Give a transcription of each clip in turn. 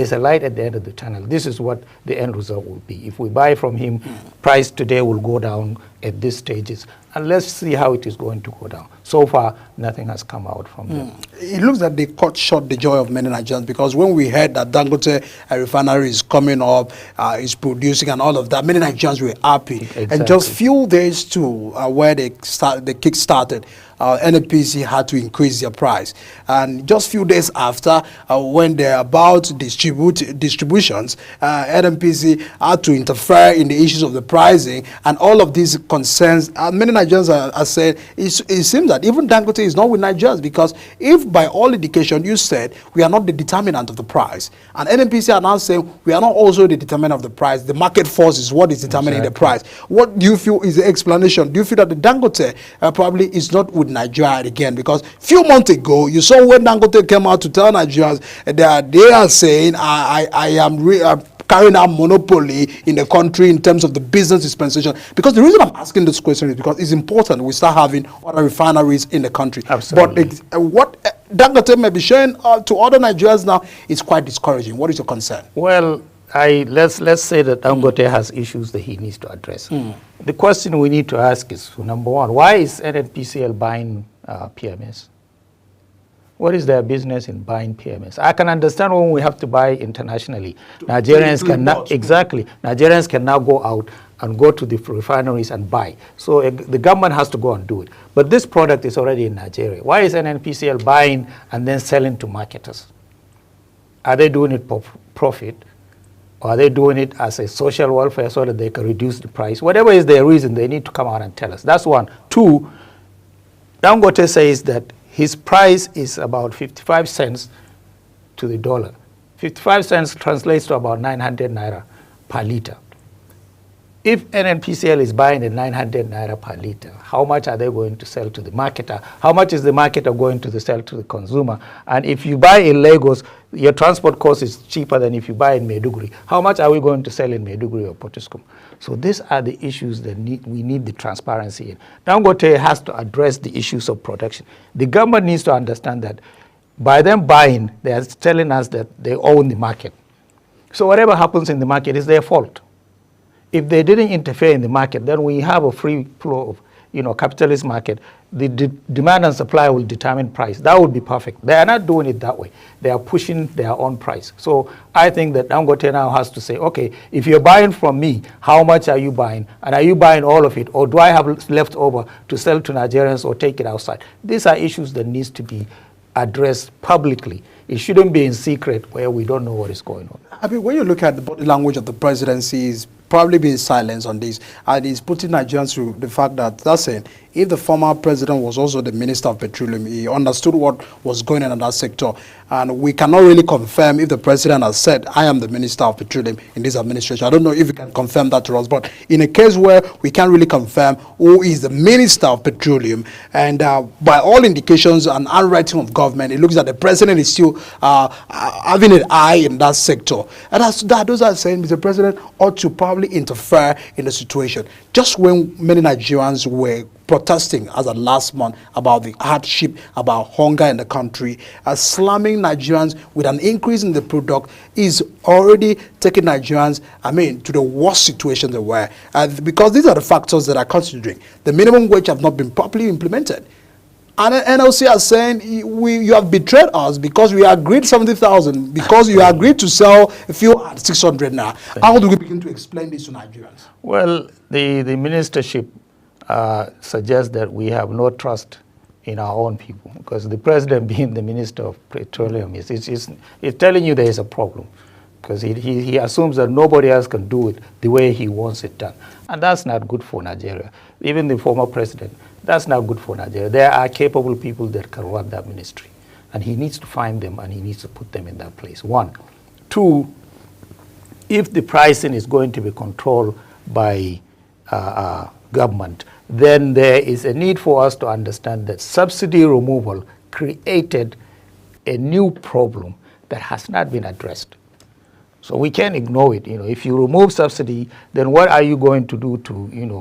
there's a light at the end of the tunnel. This is what the end result will be. If we buy from him, price today will go down at these stages. And let's see how it is going to go down. So far, nothing has come out from them. It looks like they cut short the joy of many Nigerians, because when we heard that Dangote Refinery is coming up, is producing and all of that, many Nigerians were happy. Exactly. And just few days to where they kick-started, NNPC had to increase their price. And just few days after, when they're about to distribute distributions, NNPC had to interfere in the issues of the pricing, and all of these concerns. Many Nigerians are saying it seems that even Dangote is not with Nigerians, because if by all indication you said we are not the determinant of the price, and NNPC are now saying we are not also the determinant of the price, the market force is what is determining the price. What do you feel is the explanation? Do you feel that the Dangote probably is not with Nigeria again? Because few months ago you saw when Dangote came out to tell Nigerians that they are saying I am carrying out monopoly in the country in terms of the business dispensation. Because the reason I'm asking this question is because it's important we start having other refineries in the country. Absolutely. But what Dangote may be showing to other Nigerians now is quite discouraging. What is your concern? Well, let's say that Dangote has issues that he needs to address. The question we need to ask is, number one, why is NNPCL buying PMS? What is their business in buying PMS? I can understand when we have to buy internationally. Nigerians can now go out and go to the refineries and buy. So the government has to go and do it. But this product is already in Nigeria. Why is NNPCL buying and then selling to marketers? Are they doing it for profit? Or are they doing it as a social welfare so that they can reduce the price? Whatever is their reason, they need to come out and tell us. That's one. Two, Dangote says that his price is about 55 cents to the dollar. 55 cents translates to about 900 naira per liter. If NNPCL is buying at 900 naira per liter, how much are they going to sell to the marketer? How much is the marketer going to sell to the consumer? And if you buy in Lagos, your transport cost is cheaper than if you buy in Maiduguri. How much are we going to sell in Maiduguri or Potiskum? So these are the issues that we need the transparency in. Dangote has to address the issues of production. The government needs to understand that by them buying, they are telling us that they own the market. So whatever happens in the market is their fault. If they didn't interfere in the market, then we have a free flow of, capitalist market. The demand and supply will determine price. That would be perfect. They are not doing it that way. They are pushing their own price. So I think that Dangote now has to say, okay, if you're buying from me, how much are you buying? And are you buying all of it? Or do I have left over to sell to Nigerians or take it outside? These are issues that needs to be addressed publicly. It shouldn't be in secret where we don't know what is going on. I mean, when you look at the body language of the presidency, is probably being silenced on this, and he's putting Nigerians through the fact that that's saying if the former president was also the Minister of Petroleum, he understood what was going on in that sector. And we cannot really confirm if the president has said, I am the Minister of Petroleum in this administration. I don't know if you can confirm that to us, but in a case where we can't really confirm who is the Minister of Petroleum, and by all indications and handwriting of government, it looks like the president is still having an eye in that sector. And those are saying Mr. President ought to probably interfere in the situation. Just when many Nigerians were protesting as of last month about the hardship, about hunger in the country, slamming Nigerians with an increase in the product is already taking Nigerians, to the worst situation they were. Because these are the factors that are considering. The minimum wage have not been properly implemented. And NLC are saying, you have betrayed us because we agreed 70,000, because you agreed to sell a few at 600 now. How do we begin to explain this to Nigerians? Well, the ministership suggests that we have no trust in our own people, because the president being the Minister of Petroleum is telling you there is a problem, because he assumes that nobody else can do it the way he wants it done. And that's not good for Nigeria. Even the former president, that's not good for Nigeria. There are capable people that can run that ministry, and he needs to find them and he needs to put them in that place. One. Two, if the pricing is going to be controlled by government, then there is a need for us to understand that subsidy removal created a new problem that has not been addressed. So we can't ignore it. If you remove subsidy, then what are you going to do to,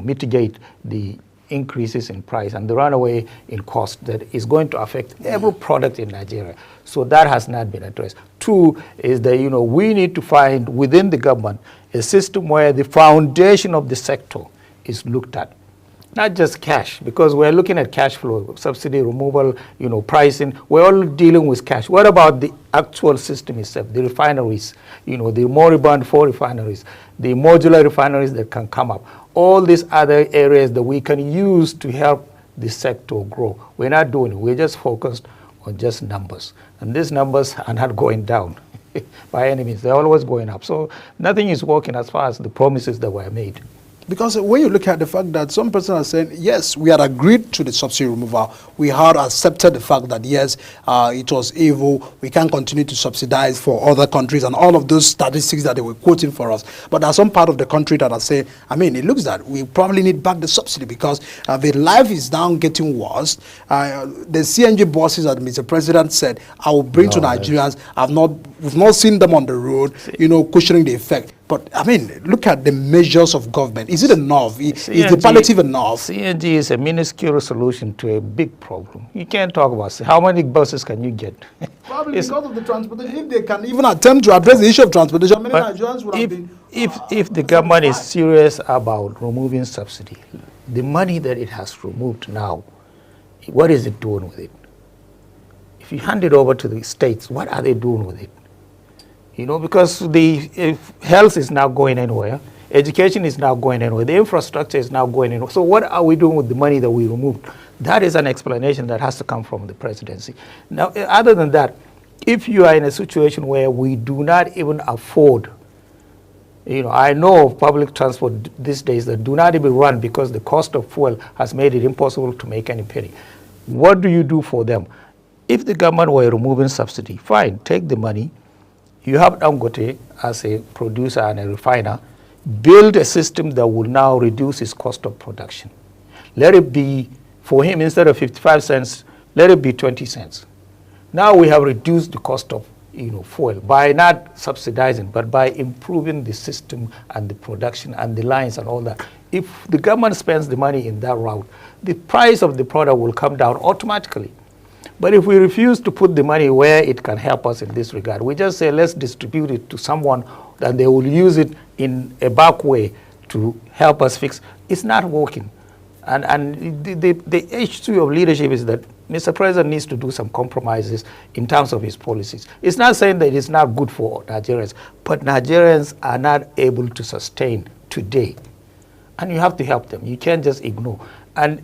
mitigate the increases in price and the runaway in cost that is going to affect every product in Nigeria. So that has not been addressed. Two is that, we need to find within the government a system where the foundation of the sector is looked at. Not just cash, because we're looking at cash flow, subsidy removal, pricing. We're all dealing with cash. What about the actual system itself, the refineries, the moribund 4 refineries, the modular refineries that can come up, all these other areas that we can use to help the sector grow. We're not doing it. We're just focused on just numbers. And these numbers are not going down by any means. They're always going up. So nothing is working as far as the promises that were made. Because when you look at the fact that some person are saying, yes, we had agreed to the subsidy removal. We had accepted the fact that, yes, it was evil. We can't continue to subsidize for other countries and all of those statistics that they were quoting for us. But there's some part of the country that are saying, it looks that we probably need back the subsidy because the life is now getting worse. The CNG buses that Mr. President said, I will bring to Nigerians. We've not seen them on the road, cushioning the effect. But, look at the measures of government. Is it enough? Is the palliative enough? CNG is a minuscule solution to a big problem. You can't talk about how many buses can you get? Probably because of the transportation. If they can even attempt to address the issue of transportation, many Nigerians would have been... If the government is serious about removing subsidy, the money that it has removed now, what is it doing with it? If you hand it over to the states, what are they doing with it? Because if health is not going anywhere, education is not going anywhere, the infrastructure is not going anywhere. So what are we doing with the money that we removed? That is an explanation that has to come from the presidency. Now, other than that, if you are in a situation where we do not even afford, I know of public transport these days that do not even run because the cost of fuel has made it impossible to make any penny. What do you do for them? If the government were removing subsidy, fine, take the money. You have Dangote as a producer and a refiner, build a system that will now reduce his cost of production. Let it be, for him, instead of 55 cents, let it be 20 cents. Now we have reduced the cost of fuel by not subsidizing, but by improving the system and the production and the lines and all that. If the government spends the money in that route, the price of the product will come down automatically. But if we refuse to put the money where it can help us in this regard, we just say let's distribute it to someone and they will use it in a back way to help us fix. It's not working. And the issue of leadership is that Mr. President needs to do some compromises in terms of his policies. It's not saying that it's not good for Nigerians, but Nigerians are not able to sustain today. And you have to help them. You can't just ignore. And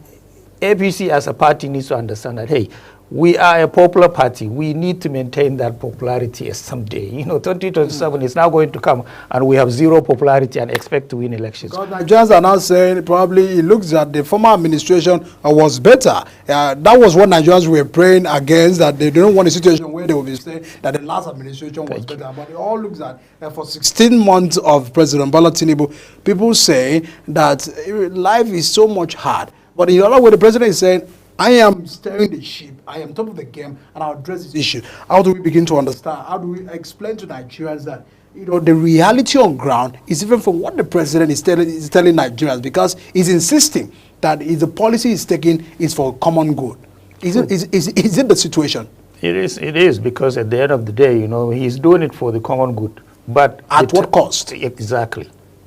APC as a party needs to understand that, hey, we are a popular party. We need to maintain that popularity someday. 2027 is now going to come, and we have zero popularity and expect to win elections. Because Nigerians are now saying probably it looks that the former administration was better. That was what Nigerians were praying against, that they don't want a situation where they will be saying that the last administration was better. But it all looks that for 16 months of President Bola Tinubu, people say that life is so much hard. But in the other way, the president is saying, I am steering the ship, I am top of the game, and I'll address this issue. How do we begin to understand? How do we explain to Nigerians that the reality on ground is different from what the president is telling Nigerians, because he's insisting that the policy he's taking is for common good. Is it the situation? It is, because at the end of the day, he's doing it for the common good. But at what cost?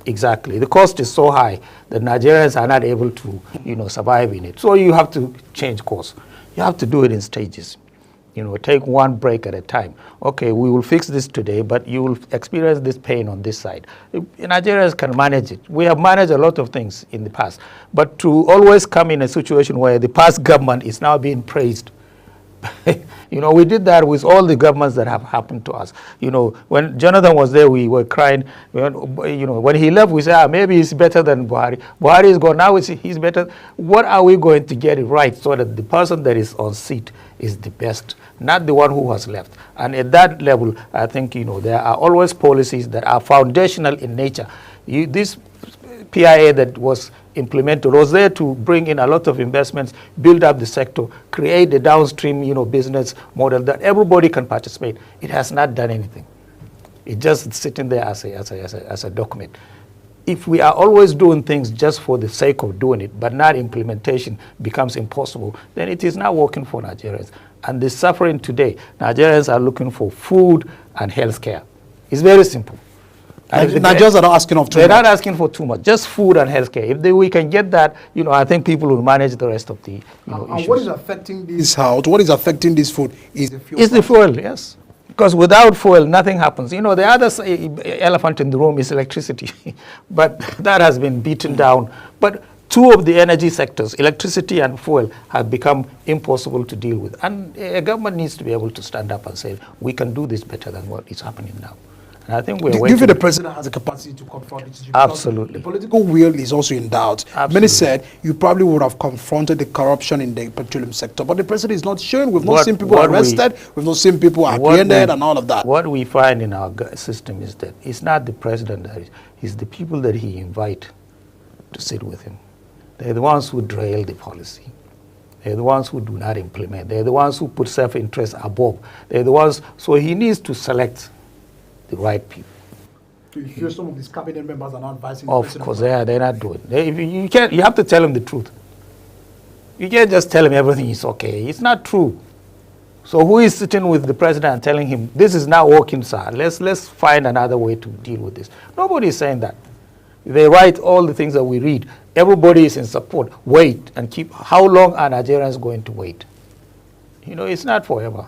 Exactly. The cost is so high that Nigerians are not able to, survive in it. So you have to change course. You have to do it in stages. Take one break at a time. Okay, we will fix this today, but you will experience this pain on this side. Nigerians can manage it. We have managed a lot of things in the past. But to always come in a situation where the past government is now being praised, we did that with all the governments that have happened to us. When Jonathan was there, we were crying. When he left, we said, maybe he's better than Buhari. Buhari is gone. Now he's better. What are we going to get it right so that the person that is on seat is the best, not the one who has left? And at that level, I think, there are always policies that are foundational in nature. This PIA that was implemented was there to bring in a lot of investments, build up the sector, create a downstream, business model that everybody can participate. It has not done anything. It's just sitting there as a document. if we are always doing things just for the sake of doing it, but not implementation becomes impossible, then it is not working for Nigerians. And the suffering today, Nigerians are looking for food and health care. It's very simple. Nigerians are not asking of too much. They're not asking for too much, just food and health care. If we can get that, I think people will manage the rest of the issues. And what is affecting this health? What is affecting this food is the fuel. It's the fuel, yes. Because without fuel, nothing happens. The other elephant in the room is electricity. But that has been beaten down. But two of the energy sectors, electricity and fuel, have become impossible to deal with. And a government needs to be able to stand up and say, we can do this better than what is happening now. And I think we're waiting. Do you think the president has the capacity to confront this issue? Absolutely. The political will is also in doubt. Absolutely. Many said you probably would have confronted the corruption in the petroleum sector, but the president is not showing. We've not seen people arrested. We've not seen people apprehended and all of that. What we find in our system is that it's not the president that it's the people that he invites to sit with him. They're the ones who derail the policy. They're the ones who do not implement. They're the ones who put self-interest above. They're the ones. So he needs to select the right people. So you hear some of these cabinet members are not advising the president? Of course, they're not doing it. You have to tell them the truth. You can't just tell him everything is okay. It's not true. So who is sitting with the president and telling him, this is not working, sir. Let's find another way to deal with this. Nobody is saying that. They write all the things that we read. Everybody is in support. Wait and keep. How long are Nigerians going to wait? It's not forever.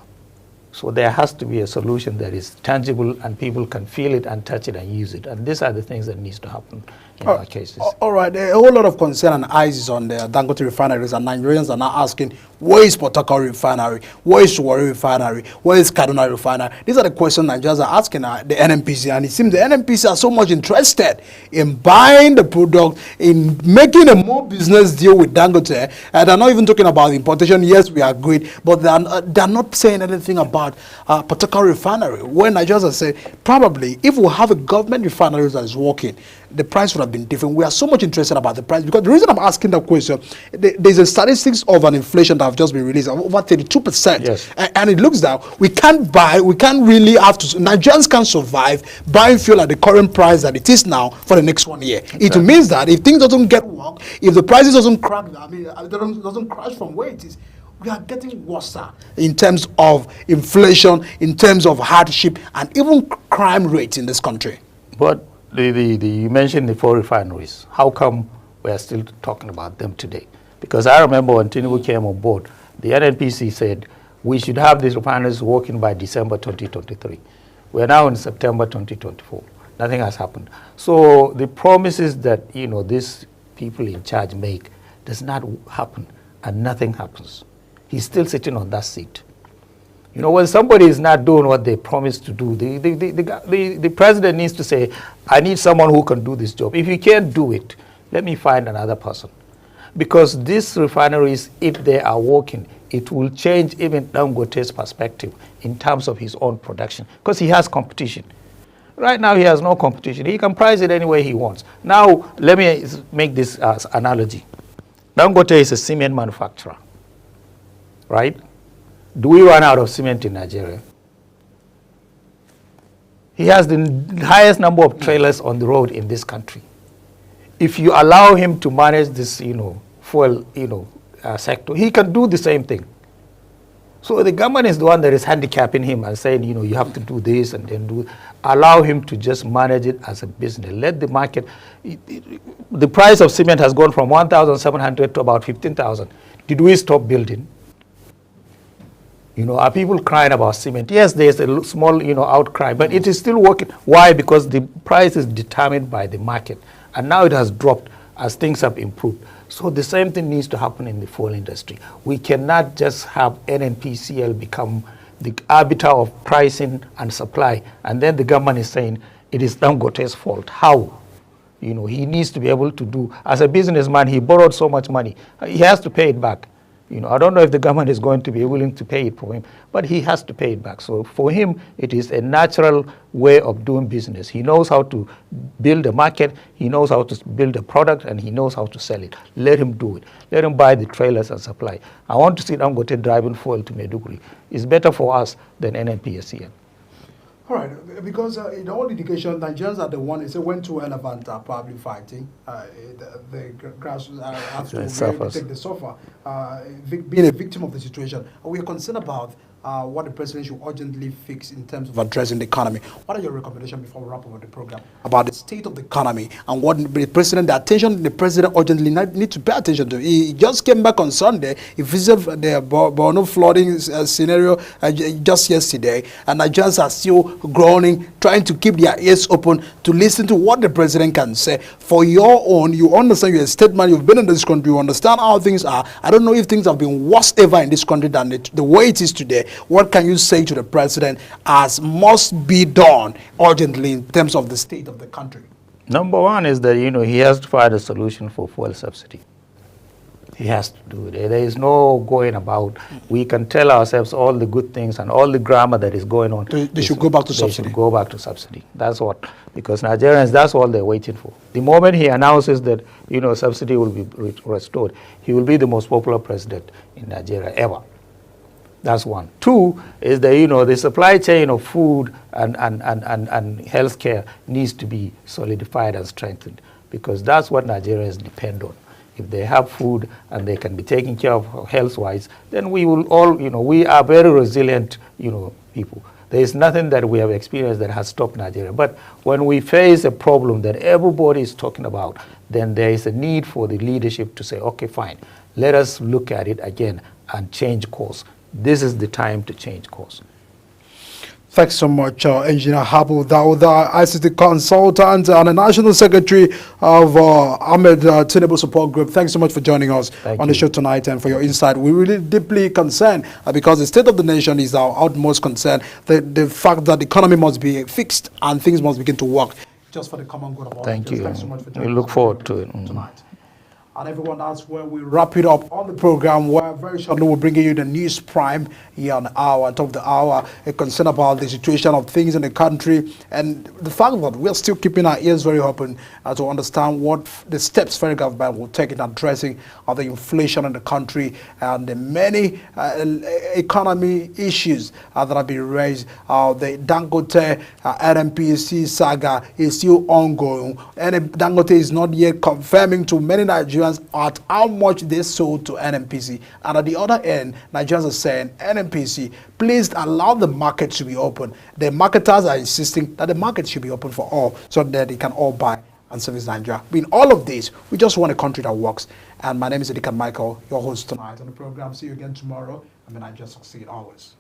So there has to be a solution that is tangible and people can feel it and touch it and use it. And these are the things that needs to happen in our cases. All right. A whole lot of concern and eyes is on the Dangote refineries, and Nigerians are now asking, where is Port Harcourt Refinery? Where is Warri Refinery? Where is Kaduna Refinery? These are the questions Nigerians are asking the NNPC, and it seems the NNPC are so much interested in buying the product, in making a more business deal with Dangote, and they're not even talking about importation. Yes, we agreed, but they're not saying anything about Port Harcourt Refinery, where Nigerians are saying, probably, if we have a government refinery that is working, the price would have been different. We are so much interested about the price, because the reason I'm asking that question, there's a statistics of an inflation that have just been released of over 32%. Yes. And it looks that we can't really have to, Nigerians can't survive buying fuel at the current price that it is now for the next 1 year. Exactly. It means that if things doesn't get work, if the prices doesn't crack, doesn't crash from where it is, we are getting worse in terms of inflation, in terms of hardship, and even crime rates in this country. But you mentioned the 4 refineries. How come we are still talking about them today? Because I remember when Tinubu came on board, the NNPC said we should have these refineries working by December 2023. We are now in September 2024. Nothing has happened. So the promises that these people in charge make does not happen, and nothing happens. He's still sitting on that seat. When somebody is not doing what they promised to do, the president needs to say, I need someone who can do this job. If you can't do it, let me find another person. Because these refineries, if they are working, it will change even Dangote's perspective in terms of his own production, because he has competition. Right now, he has no competition. He can price it any way he wants. Now, let me make this analogy. Dangote is a cement manufacturer, right? Do we run out of cement in Nigeria? He has the highest number of trailers on the road in this country. If you allow him to manage this, fuel, sector, he can do the same thing. So the government is the one that is handicapping him and saying, you have to do this and then allow him to just manage it as a business. Let the market, the price of cement has gone from 1,700 to about 15,000. Did we stop building? Are people crying about cement? Yes, there's a small, outcry, but it is still working. Why? Because the price is determined by the market. And now it has dropped as things have improved. So the same thing needs to happen in the fuel industry. We cannot just have NNPCL become the arbiter of pricing and supply, and then the government is saying it is Dangote's fault. How? He needs to be able to do, as a businessman, he borrowed so much money. He has to pay it back. I don't know if the government is going to be willing to pay it for him, but he has to pay it back. So for him, it is a natural way of doing business. He knows how to build a market, he knows how to build a product, and he knows how to sell it. Let him do it. Let him buy the trailers and supply. I want to see Dangote driving fuel to Maiduguri. It's better for us than NNPCL. All right, because in all indication, Nigerians are the one, it's a when two elephants are probably fighting. The grass have to really take the suffer, being a victim of the situation. We are concerned about what the president should urgently fix in terms of addressing the economy. What are your recommendations before we wrap up the program about the state of the economy and what the president, the attention the president urgently need to pay attention to? He just came back on Sunday. He visited the Borno flooding scenario just yesterday, and Nigerians are still groaning, trying to keep their ears open to listen to what the president can say. For your own, you understand, you're a statesman, you've been in this country, you understand how things are. I don't know if things have been worse ever in this country than the way it is today. What can you say to the president as must be done urgently in terms of the state of the country? Number one is that, he has to find a solution for fuel subsidy. He has to do it. There is no going about. We can tell ourselves all the good things and all the grammar that is going on. They should go back to subsidy. They should go back to subsidy. That's what, because Nigerians, that's all they're waiting for. The moment he announces that, subsidy will be restored, he will be the most popular president in Nigeria ever. That's one. Two is that, the supply chain of food and healthcare needs to be solidified and strengthened, because that's what Nigerians depend on. If they have food and they can be taken care of health-wise, then we will all, we are very resilient, people. There is nothing that we have experienced that has stopped Nigeria. But when we face a problem that everybody is talking about, then there is a need for the leadership to say, okay, fine, let us look at it again and change course. This is the time to change course. Thanks so much, Engineer Habu Dauda, ICT consultant and the National Secretary of Ahmed Tinubu Support Group. Thanks so much for joining us on the show tonight and for your insight. We're really deeply concerned because the state of the nation is our utmost concern. The fact that the economy must be fixed and things must begin to work just for the common good of all. Thank you. Thanks so much for joining us. We look forward to it tonight. And everyone, that's where we wrap it up on the program, where very shortly we're bringing you the news prime here on the hour, on top of the hour, a concern about the situation of things in the country and the fact that we're still keeping our ears very open to understand what the steps federal government will take in addressing the inflation in the country and the many economy issues that have been raised. The Dangote NNPC saga is still ongoing, and Dangote is not yet confirming to many Nigerians at how much they sold to NNPC. And at the other end, Nigerians are saying, NNPC, please allow the market to be open. The marketers are insisting that the market should be open for all so that they can all buy and service Nigeria. In all of this, we just want a country that works. And my name is Edikan Michael, your host tonight on the program. See you again tomorrow. I mean, I just succeed always.